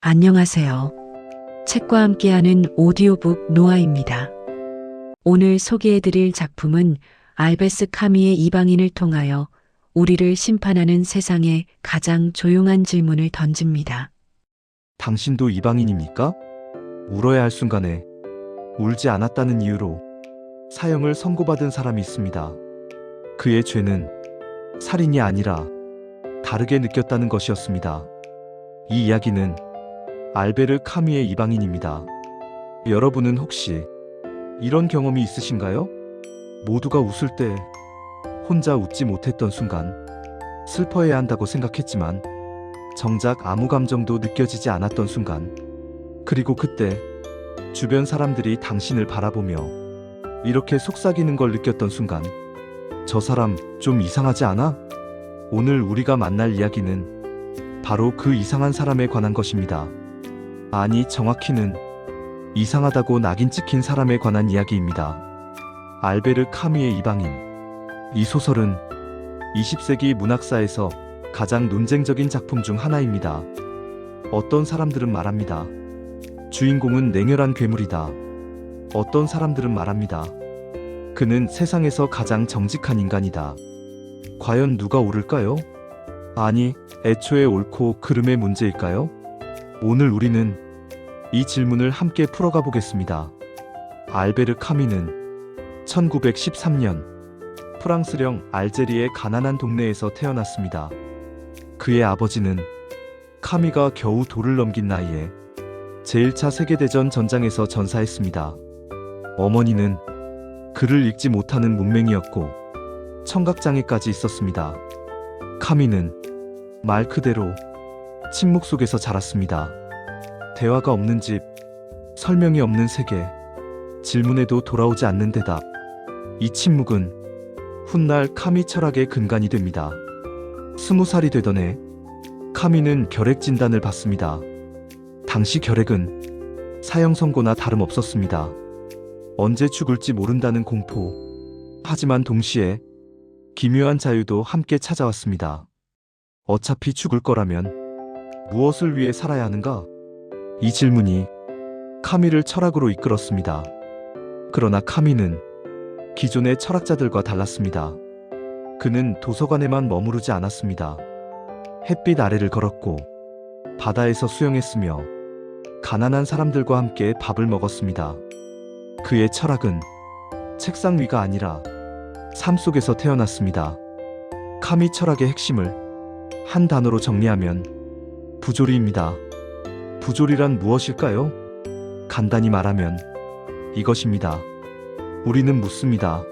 안녕하세요. 책과 함께하는 오디오북 노아입니다. 오늘 소개해드릴 작품은 알베스 카미의 이방인을 통하여 우리를 심판하는 세상에 가장 조용한 질문을 던집니다. 당신도 이방인입니까? 울어야 할 순간에 울지 않았다는 이유로 사형을 선고받은 사람이 있습니다. 그의 죄는 살인이 아니라 다르게 느꼈다는 것이었습니다. 이 이야기는 알베르 카뮈의 이방인입니다. 여러분은 혹시 이런 경험이 있으신가요? 모두가 웃을 때 혼자 웃지 못했던 순간, 슬퍼해야 한다고 생각했지만 정작 아무 감정도 느껴지지 않았던 순간, 그리고 그때 주변 사람들이 당신을 바라보며 이렇게 속삭이는 걸 느꼈던 순간, 저 사람 좀 이상하지 않아? 오늘 우리가 만날 이야기는 바로 그 이상한 사람에 관한 것입니다. 아니, 정확히는 이상하다고 낙인 찍힌 사람에 관한 이야기입니다. 알베르 카뮈의 이방인. 이 소설은 20세기 문학사에서 가장 논쟁적인 작품 중 하나입니다. 어떤 사람들은 말합니다. 주인공은 냉혈한 괴물이다. 어떤 사람들은 말합니다. 그는 세상에서 가장 정직한 인간이다. 과연 누가 옳을까요? 아니, 애초에 옳고 그름의 문제일까요? 오늘 우리는 이 질문을 함께 풀어가 보겠습니다. 알베르 카뮈는 1913년 프랑스령 알제리의 가난한 동네에서 태어났습니다. 그의 아버지는 카뮈가 겨우 돌을 넘긴 나이에 제1차 세계대전 전장에서 전사했습니다. 어머니는 글을 읽지 못하는 문맹이었고 청각장애까지 있었습니다. 카뮈는 말 그대로 침묵 속에서 자랐습니다. 대화가 없는 집, 설명이 없는 세계, 질문에도 돌아오지 않는 대답. 이 침묵은 훗날 카뮈 철학의 근간이 됩니다. 20살이 되던 해, 카뮈는 결핵 진단을 받습니다. 당시 결핵은 사형 선고나 다름없었습니다. 언제 죽을지 모른다는 공포. 하지만 동시에 기묘한 자유도 함께 찾아왔습니다. 어차피 죽을 거라면 무엇을 위해 살아야 하는가? 이 질문이 카뮈를 철학으로 이끌었습니다. 그러나 카뮈는 기존의 철학자들과 달랐습니다. 그는 도서관에만 머무르지 않았습니다. 햇빛 아래를 걸었고 바다에서 수영했으며 가난한 사람들과 함께 밥을 먹었습니다. 그의 철학은 책상 위가 아니라 삶 속에서 태어났습니다. 카뮈 철학의 핵심을 한 단어로 정리하면 부조리입니다. 부조리란 무엇일까요? 간단히 말하면 이것입니다. 우리는 묻습니다.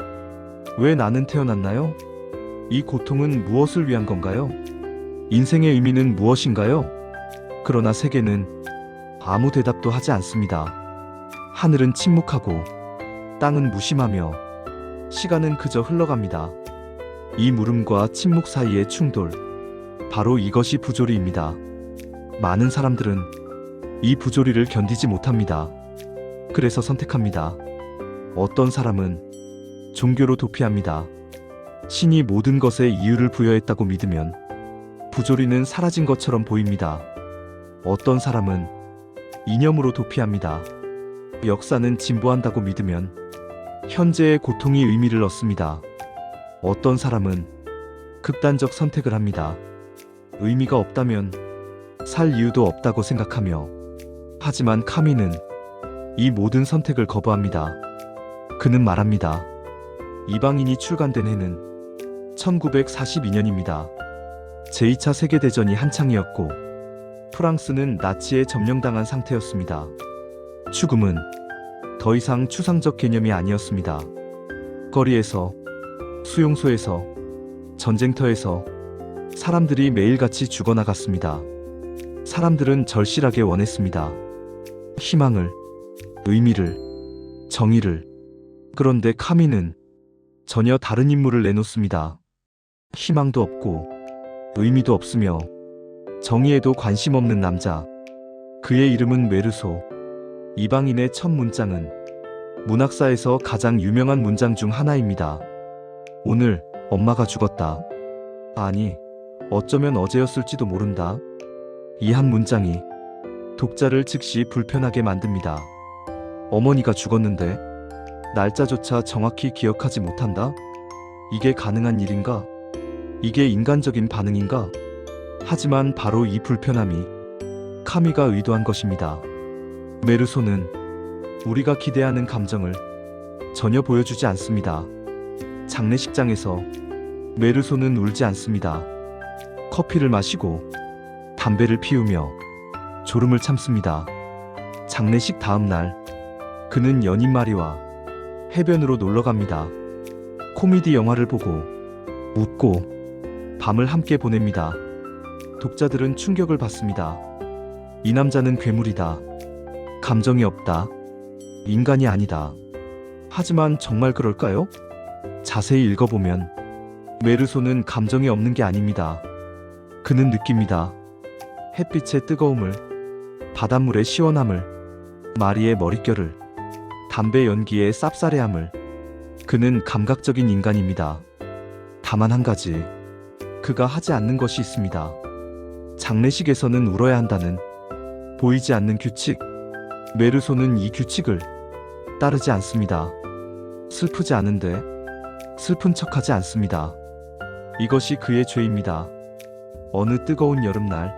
왜 나는 태어났나요? 이 고통은 무엇을 위한 건가요? 인생의 의미는 무엇인가요? 그러나 세계는 아무 대답도 하지 않습니다. 하늘은 침묵하고 땅은 무심하며 시간은 그저 흘러갑니다. 이 물음과 침묵 사이의 충돌, 바로 이것이 부조리입니다. 많은 사람들은 이 부조리를 견디지 못합니다. 그래서 선택합니다. 어떤 사람은 종교로 도피합니다. 신이 모든 것에 이유를 부여했다고 믿으면 부조리는 사라진 것처럼 보입니다. 어떤 사람은 이념으로 도피합니다. 역사는 진보한다고 믿으면 현재의 고통이 의미를 얻습니다. 어떤 사람은 극단적 선택을 합니다. 의미가 없다면 살 이유도 없다고 생각하며. 하지만 카뮈는 이 모든 선택을 거부합니다. 그는 말합니다. 이방인이 출간된 해는 1942년입니다. 제2차 세계대전이 한창이었고 프랑스는 나치에 점령당한 상태였습니다. 죽음은 더 이상 추상적 개념이 아니었습니다. 거리에서, 수용소에서, 전쟁터에서 사람들이 매일같이 죽어나갔습니다. 사람들은 절실하게 원했습니다. 희망을, 의미를, 정의를. 그런데 카뮈는 전혀 다른 인물을 내놓습니다. 희망도 없고 의미도 없으며 정의에도 관심 없는 남자. 그의 이름은 메르소. 이방인의 첫 문장은 문학사에서 가장 유명한 문장 중 하나입니다. 오늘 엄마가 죽었다. 아니, 어쩌면 어제였을지도 모른다. 이 한 문장이 독자를 즉시 불편하게 만듭니다. 어머니가 죽었는데 날짜조차 정확히 기억하지 못한다? 이게 가능한 일인가? 이게 인간적인 반응인가? 하지만 바로 이 불편함이 카미가 의도한 것입니다. 메르소는 우리가 기대하는 감정을 전혀 보여주지 않습니다. 장례식장에서 메르소는 울지 않습니다. 커피를 마시고 담배를 피우며 졸음을 참습니다. 장례식 다음 날 그는 연인 마리와 해변으로 놀러 갑니다. 코미디 영화를 보고 웃고 밤을 함께 보냅니다. 독자들은 충격을 받습니다. 이 남자는 괴물이다. 감정이 없다. 인간이 아니다. 하지만 정말 그럴까요? 자세히 읽어보면 메르소는 감정이 없는 게 아닙니다. 그는 느낍니다. 햇빛의 뜨거움을, 바닷물의 시원함을, 마리의 머릿결을, 담배 연기의 쌉싸래함을. 그는 감각적인 인간입니다. 다만 한 가지, 그가 하지 않는 것이 있습니다. 장례식에서는 울어야 한다는 보이지 않는 규칙. 메르소는 이 규칙을 따르지 않습니다. 슬프지 않은데 슬픈 척하지 않습니다. 이것이 그의 죄입니다. 어느 뜨거운 여름날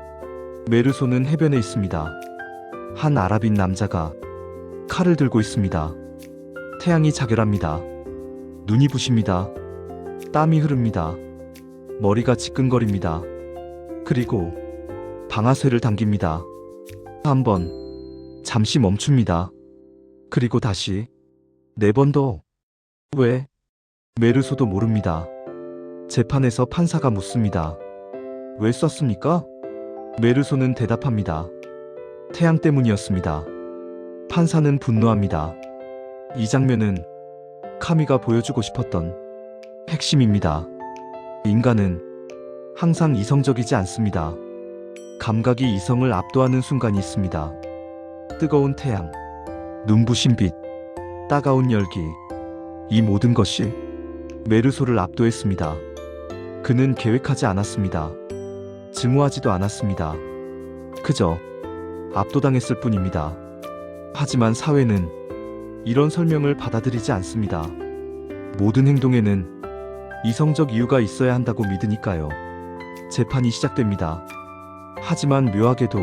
메르소는 해변에 있습니다. 한 아랍인 남자가 칼을 들고 있습니다. 태양이 자결합니다. 눈이 부십니다. 땀이 흐릅니다. 머리가 지끈거립니다. 그리고 방아쇠를 당깁니다. 한번 잠시 멈춥니다. 그리고 다시 4번 더. 왜? 메르소도 모릅니다. 재판에서 판사가 묻습니다. 왜 쐈습니까? 메르소는 대답합니다. 태양 때문이었습니다. 판사는 분노합니다. 이 장면은 카미가 보여주고 싶었던 핵심입니다. 인간은 항상 이성적이지 않습니다. 감각이 이성을 압도하는 순간이 있습니다. 뜨거운 태양, 눈부신 빛, 따가운 열기. 이 모든 것이 메르소를 압도했습니다. 그는 계획하지 않았습니다. 증오하지도 않았습니다. 그저 압도당했을 뿐입니다. 하지만 사회는 이런 설명을 받아들이지 않습니다. 모든 행동에는 이성적 이유가 있어야 한다고 믿으니까요. 재판이 시작됩니다. 하지만 묘하게도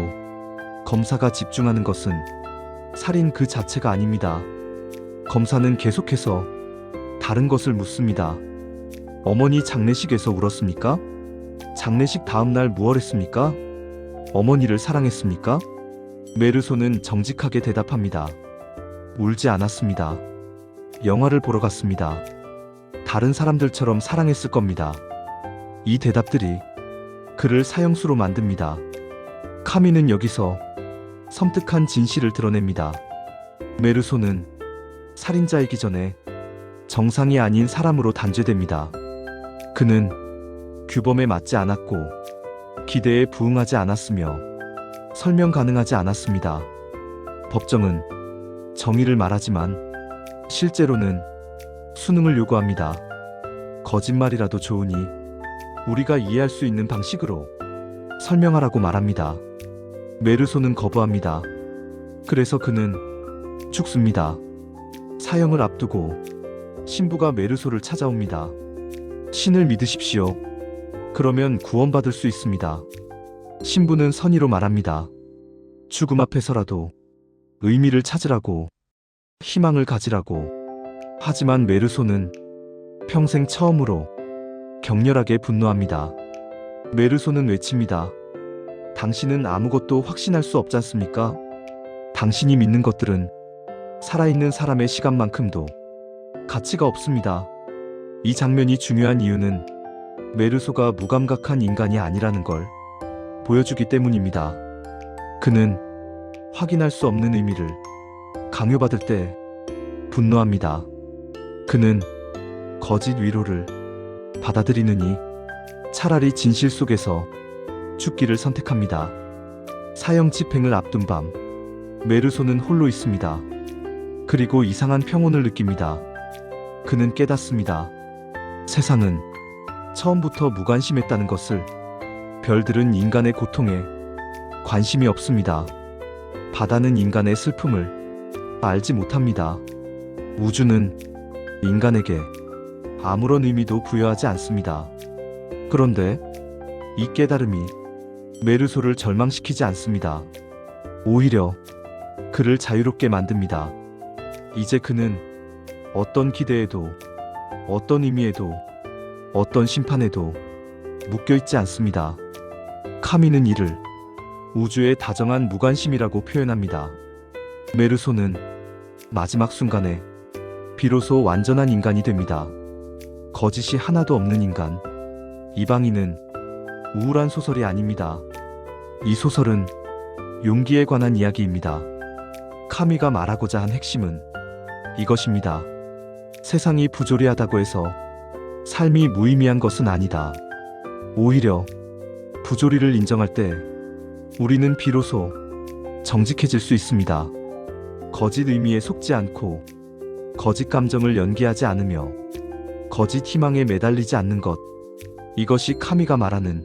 검사가 집중하는 것은 살인 그 자체가 아닙니다. 검사는 계속해서 다른 것을 묻습니다. 어머니 장례식에서 울었습니까? 장례식 다음 날 무얼 했습니까? 어머니를 사랑했습니까? 메르소는 정직하게 대답합니다. 울지 않았습니다. 영화를 보러 갔습니다. 다른 사람들처럼 사랑했을 겁니다. 이 대답들이 그를 사형수로 만듭니다. 카미는 여기서 섬뜩한 진실을 드러냅니다. 메르소는 살인자이기 전에 정상이 아닌 사람으로 단죄됩니다. 그는 규범에 맞지 않았고 기대에 부응하지 않았으며 설명 가능하지 않았습니다. 법정은 정의를 말하지만 실제로는 수능을 요구합니다. 거짓말이라도 좋으니 우리가 이해할 수 있는 방식으로 설명하라고 말합니다. 메르소는 거부합니다. 그래서 그는 죽습니다. 사형을 앞두고 신부가 메르소를 찾아옵니다. 신을 믿으십시오. 그러면 구원받을 수 있습니다. 신부는 선의로 말합니다. 죽음 앞에서라도 의미를 찾으라고, 희망을 가지라고. 하지만 메르소는 평생 처음으로 격렬하게 분노합니다. 메르소는 외칩니다. 당신은 아무것도 확신할 수 없지 않습니까? 당신이 믿는 것들은 살아있는 사람의 시간만큼도 가치가 없습니다. 이 장면이 중요한 이유는 메르소가 무감각한 인간이 아니라는 걸 보여주기 때문입니다. 그는 확인할 수 없는 의미를 강요받을 때 분노합니다. 그는 거짓 위로를 받아들이느니 차라리 진실 속에서 죽기를 선택합니다. 사형 집행을 앞둔 밤, 메르소는 홀로 있습니다. 그리고 이상한 평온을 느낍니다. 그는 깨닫습니다. 세상은 처음부터 무관심했다는 것을. 별들은 인간의 고통에 관심이 없습니다. 바다는 인간의 슬픔을 알지 못합니다. 우주는 인간에게 아무런 의미도 부여하지 않습니다. 그런데 이 깨달음이 메르소를 절망시키지 않습니다. 오히려 그를 자유롭게 만듭니다. 이제 그는 어떤 기대에도, 어떤 의미에도, 어떤 심판에도 묶여있지 않습니다. 카미는 이를 우주의 다정한 무관심이라고 표현합니다. 메르소는 마지막 순간에 비로소 완전한 인간이 됩니다. 거짓이 하나도 없는 인간. 이방인은 우울한 소설이 아닙니다. 이 소설은 용기에 관한 이야기입니다. 카미가 말하고자 한 핵심은 이것입니다. 세상이 부조리하다고 해서 삶이 무의미한 것은 아니다. 오히려 부조리를 인정할 때 우리는 비로소 정직해질 수 있습니다. 거짓 의미에 속지 않고 거짓 감정을 연기하지 않으며 거짓 희망에 매달리지 않는 것. 이것이 카미가 말하는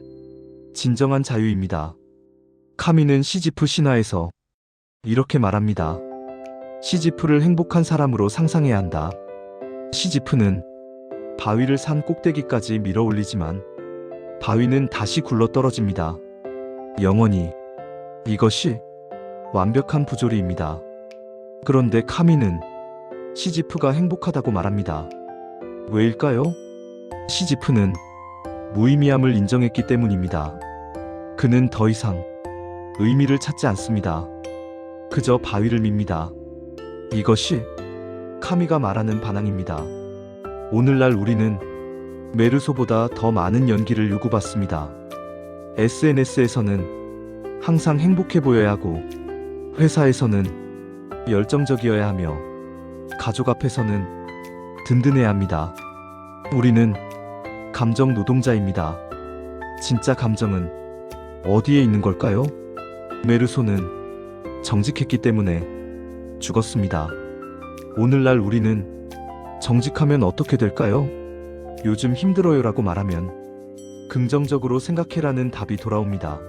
진정한 자유입니다. 카미는 시지프 신화에서 이렇게 말합니다. 시지프를 행복한 사람으로 상상해야 한다. 시지프는 바위를 산 꼭대기까지 밀어 올리지만 바위는 다시 굴러 떨어집니다. 영원히. 이것이 완벽한 부조리입니다. 그런데 카미는 시지프가 행복하다고 말합니다. 왜일까요? 시지프는 무의미함을 인정했기 때문입니다. 그는 더 이상 의미를 찾지 않습니다. 그저 바위를 밉니다. 이것이 카미가 말하는 반항입니다. 오늘날 우리는 메르소보다 더 많은 연기를 요구받습니다. SNS에서는 항상 행복해 보여야 하고, 회사에서는 열정적이어야 하며, 가족 앞에서는 든든해야 합니다. 우리는 감정 노동자입니다. 진짜 감정은 어디에 있는 걸까요? 메르소는 정직했기 때문에 죽었습니다. 오늘날 우리는 정직하면 어떻게 될까요? 요즘 힘들어요라고 말하면 긍정적으로 생각해라는 답이 돌아옵니다.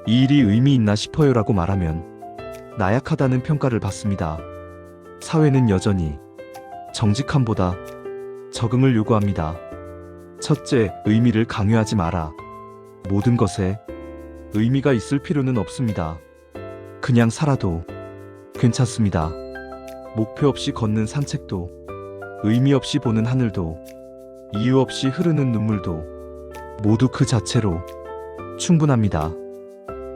이 일이 의미 있나 싶어요라고 말하면 나약하다는 평가를 받습니다. 사회는 여전히 정직함보다 적응을 요구합니다. 첫째, 의미를 강요하지 마라. 모든 것에 의미가 있을 필요는 없습니다. 그냥 살아도 괜찮습니다. 목표 없이 걷는 산책도, 의미 없이 보는 하늘도, 이유 없이 흐르는 눈물도 모두 그 자체로 충분합니다.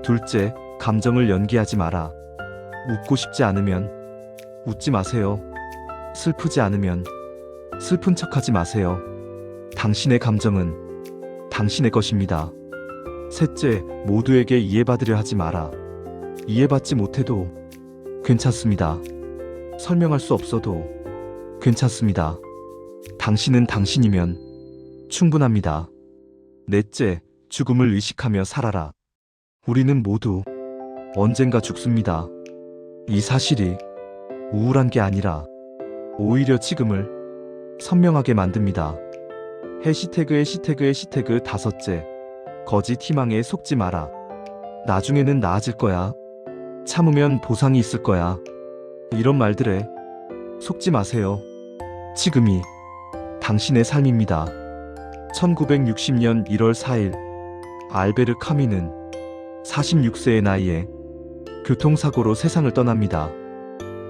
둘째, 감정을 연기하지 마라. 웃고 싶지 않으면 웃지 마세요. 슬프지 않으면 슬픈 척하지 마세요. 당신의 감정은 당신의 것입니다. 셋째, 모두에게 이해받으려 하지 마라. 이해받지 못해도 괜찮습니다. 설명할 수 없어도 괜찮습니다. 당신은 당신이면 충분합니다. 넷째, 죽음을 의식하며 살아라. 우리는 모두 언젠가 죽습니다. 이 사실이 우울한 게 아니라 오히려 지금을 선명하게 만듭니다. 해시태그 다섯째, 거짓 희망에 속지 마라. 나중에는 나아질 거야. 참으면 보상이 있을 거야. 이런 말들에 속지 마세요. 지금이 당신의 삶입니다. 1960년 1월 4일 알베르 카미는 46세의 나이에 교통사고로 세상을 떠납니다.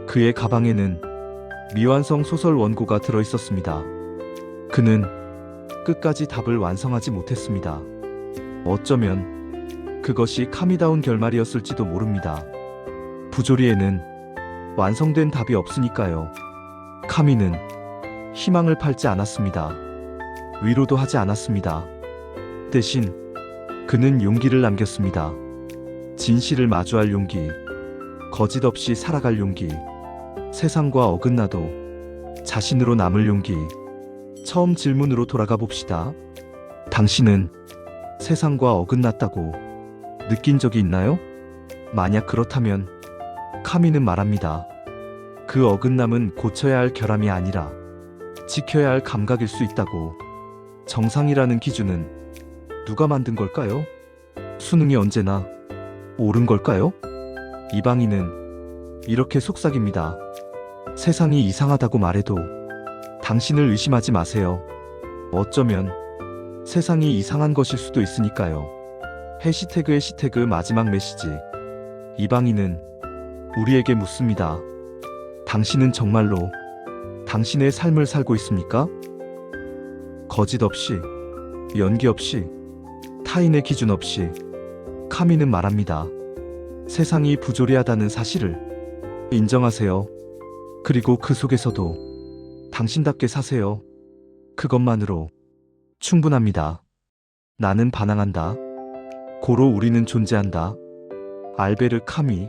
그의 가방에는 미완성 소설 원고가 들어있었습니다. 그는 끝까지 답을 완성하지 못했습니다. 어쩌면 그것이 카미다운 결말이었을지도 모릅니다. 부조리에는 완성된 답이 없으니까요. 카미는 희망을 팔지 않았습니다. 위로도 하지 않았습니다. 대신 그는 용기를 남겼습니다. 진실을 마주할 용기, 거짓 없이 살아갈 용기, 세상과 어긋나도 자신으로 남을 용기. 처음 질문으로 돌아가 봅시다. 당신은 세상과 어긋났다고 느낀 적이 있나요? 만약 그렇다면 카미는 말합니다. 그 어긋남은 고쳐야 할 결함이 아니라 지켜야 할 감각일 수 있다고. 정상이라는 기준은 누가 만든 걸까요? 수능이 언제나 옳은 걸까요? 이방인은 이렇게 속삭입니다. 세상이 이상하다고 말해도 당신을 의심하지 마세요. 어쩌면 세상이 이상한 것일 수도 있으니까요. 해시태그 마지막 메시지. 이방인은 우리에게 묻습니다. 당신은 정말로 당신의 삶을 살고 있습니까? 거짓 없이, 연기 없이, 타인의 기준 없이 카미는 말합니다. 세상이 부조리하다는 사실을 인정하세요. 그리고 그 속에서도 당신답게 사세요. 그것만으로 충분합니다. 나는 반항한다. 고로 우리는 존재한다. 알베르 카미